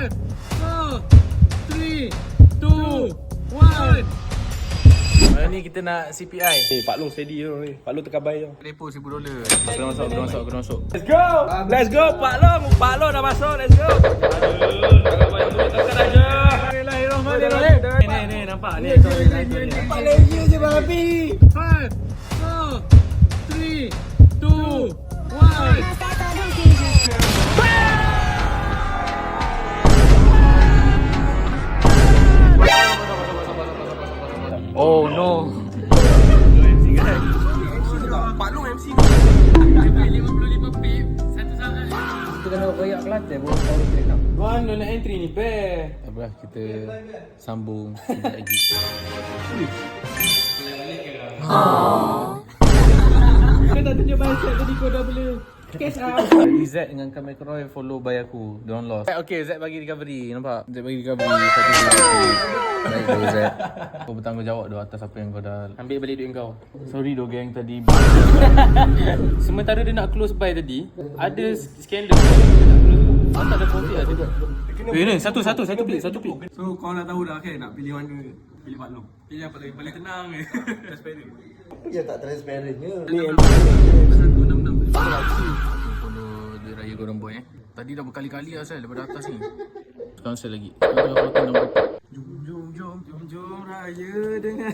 5, 4, 3, 2, 1. Malam ni kita nak CPI. Pak Long steady tu ni. Pak Long terkabai tu. Depo $1000. Kena masuk. Let's go! Let's go Pak Long. Pak Long dah masuk. Let's go. Terkabai tu tekan aja. Bismillahirrahmanirrahim. Ni nampak ni. Nampak lagi je babi. 5, 4, 3, 2, 1. Oh no. Pak Long MC. Dia 55 pip. Satu sangat. Kita kena koyak Kelantan baru tahu kita nak. Tuan nak entry ni pair. Apa kita sambung sekejap lagi. Kau tak tunjuk bicep tadi kau dah boleh cash out. Z dengan Kak McRoy follow by aku. Don't lost. Okay, Z bagi recovery. Nampak? Z bagi recovery. Satu baik tu Z. Kau bertanggungjawab doh atas apa yang kau dah Ambil balik duit kau. Sorry doh geng tadi. Sementara dia nak close by tadi, ada skandal. Tak ada profit ada. Ni satu pik. So kau nak tahu dah kan nak pilih mana? Pilih Pak Long. Pilih apa lagi? Paling tenang je. Transparent. Ya tak transparentnya. Ni 166. Follow dia raya Golden Boy Tadi dah berkali-kali asal daripada atas ni. Sekarang saya lagi. Jom raya dengan